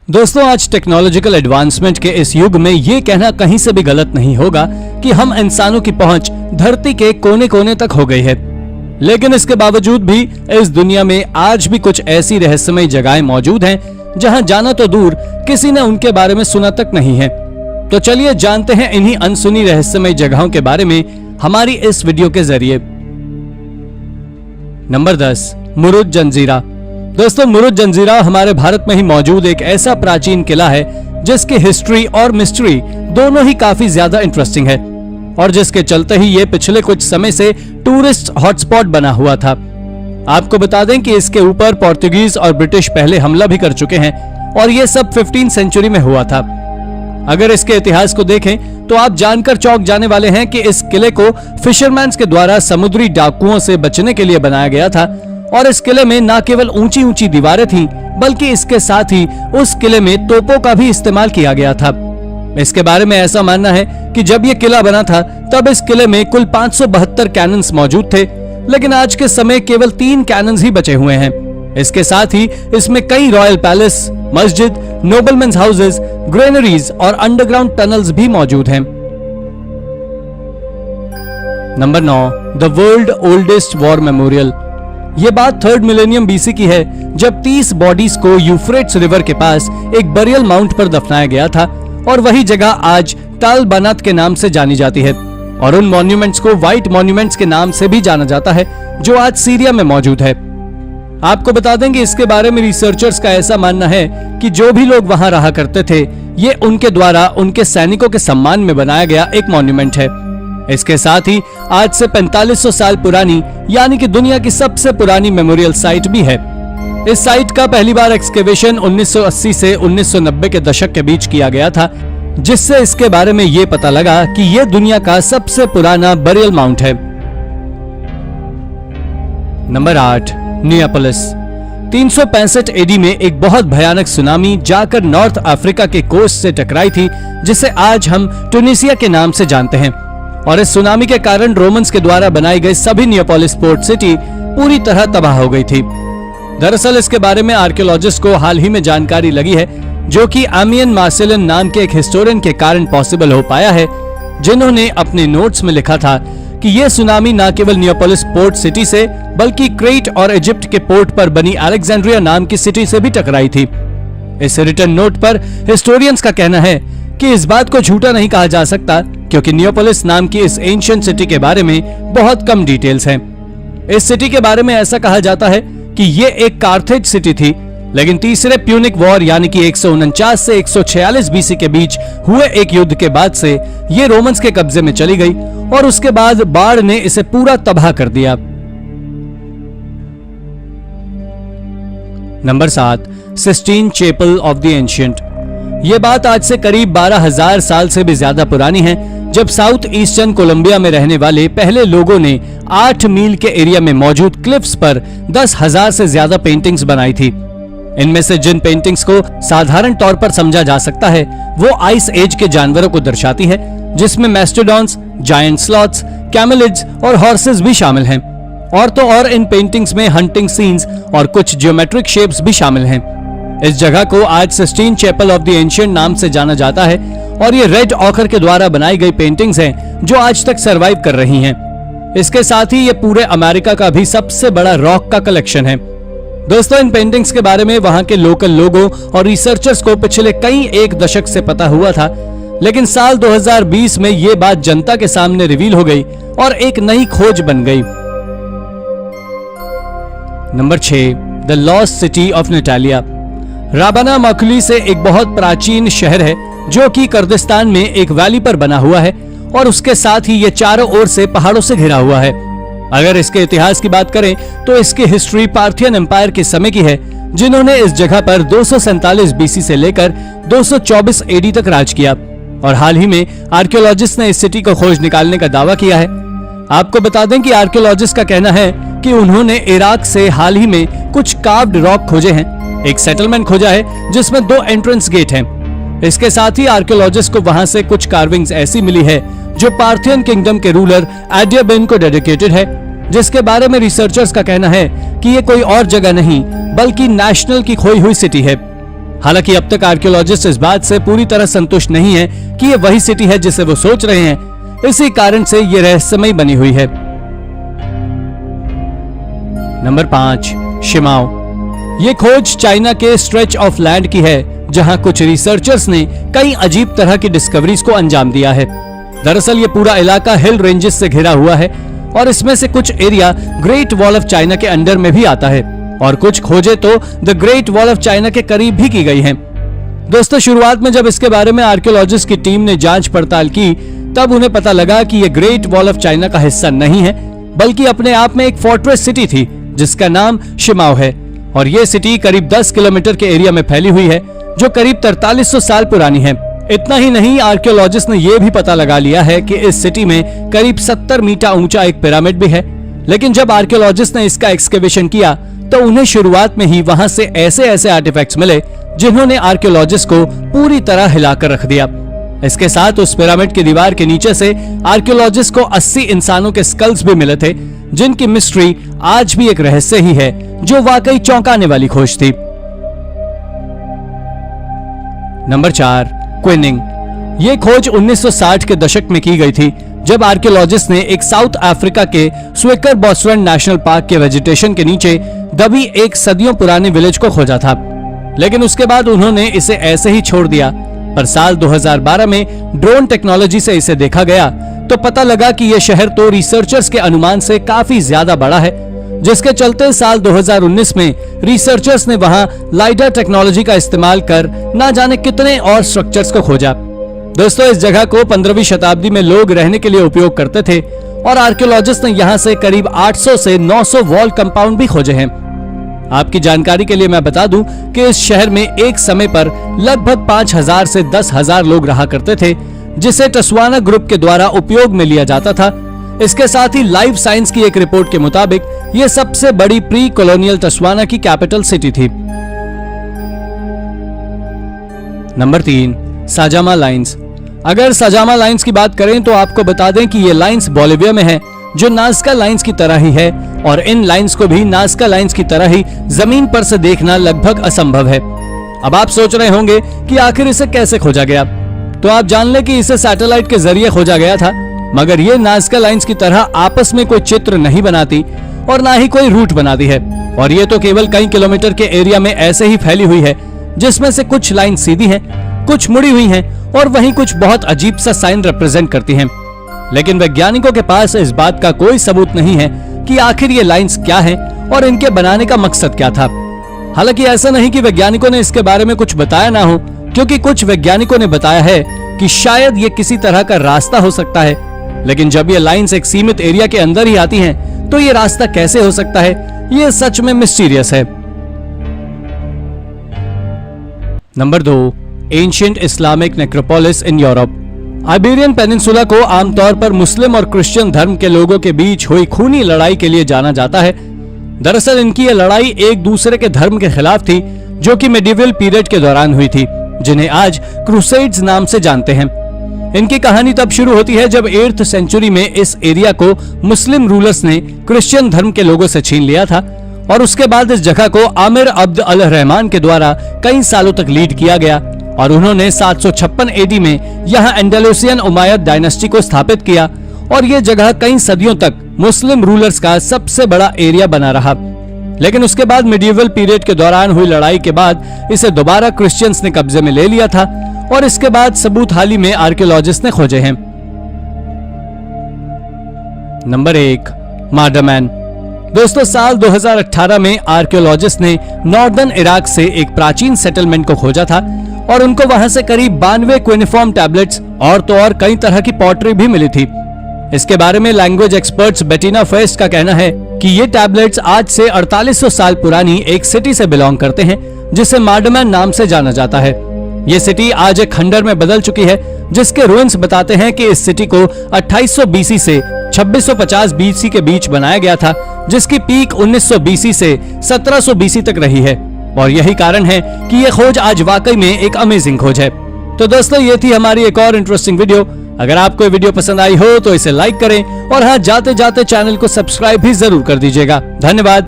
दोस्तों, आज technological advancement के इस युग में ये कहना कहीं से भी गलत नहीं होगा कि हम इंसानों की पहुंच धरती के कोने कोने तक हो गई है। लेकिन इसके बावजूद भी इस दुनिया में आज भी कुछ ऐसी रहस्यमय जगहें मौजूद हैं जहां जाना तो दूर किसी ने उनके बारे में सुना तक नहीं है। तो चलिए जानते हैं इन्हीं अनसुनी रहस्यमय जगहों के बारे में हमारी इस वीडियो के जरिए। नंबर 10, मुरुद जंजीरा। दोस्तों, मुरुद जंजीरा हमारे भारत में ही मौजूद एक ऐसा प्राचीन किला है जिसकी हिस्ट्री और मिस्ट्री दोनों ही काफी ज्यादा इंटरेस्टिंग है और जिसके चलते ही ये पिछले कुछ समय से टूरिस्ट हॉटस्पॉट बना हुआ था। आपको बता दें कि इसके ऊपर पोर्तुगीज और ब्रिटिश पहले हमला भी कर चुके हैं और ये सब 15वीं सेंचुरी में हुआ था। अगर इसके इतिहास को देखें तो आप जानकर चौंक जाने वाले हैं कि इस किले को फिशरमैन्स के द्वारा समुद्री डाकुओं से बचने के लिए बनाया गया था और इस किले में न केवल ऊंची ऊंची दीवारें थीं, बल्कि इसके साथ ही उस किले में तोपों का भी इस्तेमाल किया गया था। इसके बारे में ऐसा मानना है कि जब यह किला बना था तब इस किले में कुल 572 कैनन्स मौजूद थे, लेकिन आज के समय केवल 3 कैनन्स ही बचे हुए हैं। इसके साथ ही इसमें कई रॉयल पैलेस, मस्जिद, नोबलमेन्स हाउसेस, ग्रेनरीज और अंडरग्राउंड टनल्स भी मौजूद हैं। Number 9, the world oldest war memorial. ये बात 3rd मिलेनियम बीसी की है, जब 30 बॉडीज को यूफ्रेट्स रिवर के पास एक बरियल माउंट पर दफनाया गया था और वही जगह आज टाल बनात के नाम से जानी जाती है और उन मॉन्यूमेंट्स को व्हाइट मॉन्यूमेंट्स के नाम से भी जाना जाता है जो आज सीरिया में मौजूद है। आपको बता दें कि इसके बारे में रिसर्चर्स का ऐसा मानना है कि जो भी लोग वहां रहा करते थे ये उनके द्वारा उनके सैनिकों के सम्मान में बनाया गया एक मॉन्यूमेंट है। इसके साथ ही आज से 4500 साल पुरानी यानी कि दुनिया की सबसे पुरानी मेमोरियल साइट भी है। इस साइट का पहली बार एक्सकेवेशन 1980 से 1990 के दशक के बीच किया गया था, जिससे इसके बारे में ये पता लगा कि ये दुनिया का सबसे पुराना बरियल माउंट है। नंबर 8, नियापोलिस। 365 एडी में एक बहुत भयानक सुनामी जाकर नॉर्थ अफ्रीका के कोस्ट से टकराई थी, जिसे आज हम ट्यूनीसिया के नाम से जानते हैं और इस सुनामी के कारण रोमन्स के द्वारा बनाई गई सभी नियापोलिस पोर्ट सिटी पूरी तरह तबाह हो गई थी। दरअसल इसके बारे में आर्कियोलॉजिस्ट को हाल ही में जानकारी लगी है, जो कि एमियन मार्सेलन नाम के एक हिस्टोरियन के कारण पॉसिबल हो पाया है, जिन्होंने अपने नोट्स में लिखा था कि यह सुनामी न केवल नियापोलिस पोर्ट सिटी से बल्कि क्रेट और इजिप्ट के पोर्ट पर बनी अलेक्जेंड्रिया नाम की सिटी से भी टकराई थी। इस रिटन नोट पर हिस्टोरियंस का कहना है कि इस बात को झूठा नहीं कहा जा सकता, क्योंकि नियापोलिस नाम की इस एंशिएंट सिटी के बारे में बहुत कम डिटेल्स हैं। इस सिटी के बारे में ऐसा कहा जाता है कि ये एक कार्थेज सिटी थी, लेकिन तीसरे प्यूनिक वॉर यानी कि 149 से 146 बीसी के बीच हुए एक युद्ध के बाद से ये रोमन्स के कब्जे में चली गई और उसके बाद बाढ़ ने इसे पूरा तबाह कर दिया। Number 7, Sistine Chapel of the ancient. ये बात आज से करीब 12,000 साल से भी ज्यादा पुरानी है, जब साउथ ईस्टर्न कोलंबिया में रहने वाले पहले लोगों ने 8 मील के एरिया में मौजूद क्लिफ्स पर 10,000 से ज्यादा पेंटिंग्स बनाई थी। इनमें से जिन पेंटिंग्स को साधारण तौर पर समझा जा सकता है वो आइस एज के जानवरों को दर्शाती है, जिसमें मैस्टोडॉन्स, जायंट स्लॉथ्स, कैमेलिड्स और हॉर्सेस भी शामिल हैं। और तो और इन पेंटिंग्स में हंटिंग सीन्स और कुछ ज्योमेट्रिक शेप्स भी शामिल हैं। इस जगह को आज Sistine Chapel of the ancient नाम से जाना जाता है और ये रेड ऑकर के द्वारा बनाई गई पेंटिंग्स हैं जो आज तक सरवाइव कर रही हैं। इसके साथ ही ये पूरे अमेरिका का भी सबसे बड़ा रॉक का कलेक्शन है। दोस्तों, इन पेंटिंग्स के बारे में वहां के लोकल लोगों और रिसर्चर्स को पिछले कई एक दशक से पता हुआ था, लेकिन साल 2020 में ये बात जनता के सामने रिवील हो गई और एक नई खोज बन गई। Number 6, the lost city of Natalia. राबाना माकुली से एक बहुत प्राचीन शहर है जो कि कुर्दिस्तान में एक वैली पर बना हुआ है और उसके साथ ही ये चारों ओर से पहाड़ों से घिरा हुआ है। अगर इसके इतिहास की बात करें तो इसकी हिस्ट्री पार्थियन एम्पायर के समय की है, जिन्होंने इस जगह पर 247 बीसी से लेकर 224 एडी तक राज किया और हाल ही में आर्कियोलॉजिस्ट ने इस सिटी को खोज निकालने का दावा किया है। आपको बता दें कि आर्कियोलॉजिस्ट का कहना है कि उन्होंने इराक से हाल ही में कुछ कार्व्ड रॉक खोजे हैं, एक सेटलमेंट खोजा है जिसमें 2 एंट्रेंस गेट हैं। इसके साथ ही आर्कियोलॉजिस्ट को वहां से कुछ कार्विंग्स ऐसी मिली है जो पार्थियन किंगडम के रूलर एडियाबेन को डेडिकेटेड है, जिसके बारे में रिसर्चर्स का कहना है कि ये कोई और जगह नहीं बल्कि नेशनल की खोई हुई सिटी है। हालांकि अब तक आर्कियोलॉजिस्ट इस बात से पूरी तरह संतुष्ट नहीं है कि ये वही सिटी है जिसे वो सोच रहे हैं। इसी कारण से ये रहस्यमयी बनी हुई है। Number 5, Shimao. ये खोज चाइना के स्ट्रेच ऑफ लैंड की है, जहां कुछ रिसर्चर्स ने कई अजीब तरह की डिस्कवरीज को अंजाम दिया है। दरअसल ये पूरा इलाका हिल रेंजेस से घिरा हुआ है और इसमें से कुछ area great wall of China के अंडर में भी आता है और कुछ खोजें तो the great wall of China के करीब भी की गई हैं। दोस्तों, शुरुआत में जब इसके बारे में आर्कियोलॉजिस्ट की टीम ने जांच पड़ताल की, तब उन्हें पता लगा कि यह ग्रेट वॉल ऑफ चाइना का हिस्सा नहीं है, बल्कि अपने आप में एक फोर्ट्रेस सिटी थी जिसका नाम शिमाओ है। और ये सिटी करीब 10 किलोमीटर के एरिया में फैली हुई है, जो करीब 4300 साल पुरानी है। इतना ही नहीं, आर्कियोलॉजिस्ट ने यह भी पता लगा लिया है कि इस सिटी में करीब 70 मीटर ऊंचा एक पिरामिड भी है। लेकिन जब आर्कियोलॉजिस्ट ने इसका एक्सकेवेशन किया तो उन्हें शुरुआत में ही वहां से ऐसे आर्टिफैक्ट्स मिले जिन्होंने आर्कियोलॉजिस्ट को पूरी तरह हिलाकर रख दिया। इसके साथ उस पिरामिड की दीवार के नीचे से आर्कियोलॉजिस्ट को 80 इंसानों के स्कल्स भी मिले थे, जिनकी मिस्ट्री आज भी एक रहस्य ही है, जो वाकई चौंकाने वाली खोज थी। नंबर 4, क्विनिंग। ये खोज 1960 के दशक में की गई थी, जब आर्कियोलॉजिस्ट ने एक साउथ अफ्रीका के स्विकरबोस्ट्रैंड नेशनल पार्क के वेजिटेशन के नीचे दबी एक सदियों पुराने विलेज को खोजा था। लेकिन उसके बाद उन्होंने इसे ऐसे ही छोड़ दिया। पर साल 2012 में ड्रोन टेक्नोलॉजी से इसे देखा गया तो पता लगा कि यह शहर तो रिसर्चर्स के अनुमान से काफी ज्यादा बड़ा है, जिसके चलते साल 2019 में रिसर्चर्स ने वहां लाइडर टेक्नोलॉजी का इस्तेमाल कर ना जाने कितने और स्ट्रक्चर्स को खोजा। दोस्तों, इस जगह को 15वीं शताब्दी में लोग रहने के लिए उपयोग करते थे और आर्कियोलॉजिस्ट ने यहां से करीब 800 से 900 वॉल कंपाउंड भी खोजे हैं। आपकी जानकारी के लिए मैं बता दूं कि इस शहर में एक समय पर लगभग 5000 से 10,000 लोग रहा करते थे, जिसे टस्वाना ग्रुप के द्वारा उपयोग में लिया जाता था। इसके साथ ही लाइफ साइंस की एक रिपोर्ट के मुताबिक यह सबसे बड़ी प्री कॉलोनियल टस्वाना की कैपिटल सिटी थी। Number 3, Sajama lines. अगर साजामा लाइन्स की बात करें तो आपको बता दें कि ये लाइन्स बोलिविया में है, जो नाज़का लाइन्स की तरह ही है, और इन लाइन्स को भी नाज़का लाइन्स की तरह ही जमीन पर से देखना लगभग असंभव है। अब आप सोच रहे होंगे कि आखिर इसे कैसे खोजा गया, तो आप जान लें कि इसे सैटेलाइट के जरिए खोजा गया था। मगर ये नाज़का लाइन्स की तरह आपस में कोई चित्र नहीं बनाती और ना ही कोई रूट बनाती है, और ये तो केवल कई किलोमीटर के एरिया में ऐसे ही फैली हुई है, जिसमें से कुछ लाइन सीधी हैं, कुछ मुड़ी हुई हैं और वहीं कुछ बहुत अजीब सा साइन रिप्रेजेंट करती हैं। लेकिन वैज्ञानिकों के पास इस बात का कोई सबूत नहीं है कि आखिर ये लाइंस क्या हैं और इनके बनाने का मकसद क्या था। हालांकि ऐसा नहीं कि वैज्ञानिकों ने इसके बारे में कुछ बताया ना हो, क्योंकि कुछ वैज्ञानिकों ने बताया है कि शायद ये किसी तरह का रास्ता हो सकता है। लेकिन जब ये लाइंस एक सीमित एरिया के अंदर ही आती हैं, तो ये रास्ता कैसे हो सकता है, ये सच में मिस्टीरियस है। Number 2, ancient Islamic necropolis in Europe. Iberian peninsula को आमतौर पर मुस्लिम और क्रिश्चियन धर्म के लोगों के बीच हुई खूनी लड़ाई के लिए जाना जाता है। दरअसल इनकी यह लड़ाई एक दूसरे के धर्म के खिलाफ थी, जो कि मेडिवल पीरियड के दौरान हुई थी, जिन्हें आज क्रूसेड्स नाम से जानते हैं। इनकी कहानी तब शुरू होती है जब 8th सेंचुरी में इस एरिया को मुस्लिम रूलर्स ने क्रिश्चियन धर्म के लोगों से छीन लिया था, और उसके बाद इस जगह को आमिर अब्द अल रहमान के द्वारा कई सालों तक लीड किया गया, और उन्होंने 756 एडी में यहाँ एंडालुसियन उमायद डायनेस्टी को स्थापित किया, और ये जगह कई सदियों तक मुस्लिम रूलर्स का सबसे बड़ा एरिया बना रहा। लेकिन उसके बाद मिडिवल पीरियड के दौरान हुई लड़ाई के बाद इसे दोबारा क्रिश्चियंस ने कब्जे में ले लिया था, और इसके बाद सबूत हाल ही में आर्कियोलॉजिस्ट ने खोजे हैं। नंबर 1, मार्डरमैन। दोस्तों, साल 2018 में आर्कियोलॉजिस्ट ने नॉर्दर्न इराक से एक प्राचीन सेटलमेंट को खोजा था, और उनको वहां से करीब 92 क्यूनिफॉर्म टैबलेट्स और तो और कई तरह की पॉटरी भी मिली थी। इसके बारे में लैंग्वेज एक्सपर्ट्स बेटिना फेस्ट का कहना है कि ये टैबलेट्स आज से 4800 साल पुरानी एक सिटी से बिलोंग करते हैं, जिसे मार्डरमैन नाम से जाना जाता है। ये सिटी आज एक खंडर में बदल चुकी है, जिसके रुइंस बताते हैं कि इस सिटी को 2800 बीसी से 2650 बीसी के बीच बनाया गया था, जिसकी पीक 1900 बीसी से 1700 बीसी तक रही है, और यही कारण है कि ये खोज आज वाकई में एक अमेजिंग खोज है। तो दोस्तों, ये थी हमारी एक और इंटरेस्टिंग वीडियो। अगर आपको ये वीडियो पसंद आई हो तो इसे लाइक करें, और हाँ, जाते जाते चैनल को सब्सक्राइब भी जरूर कर दीजिएगा। धन्यवाद।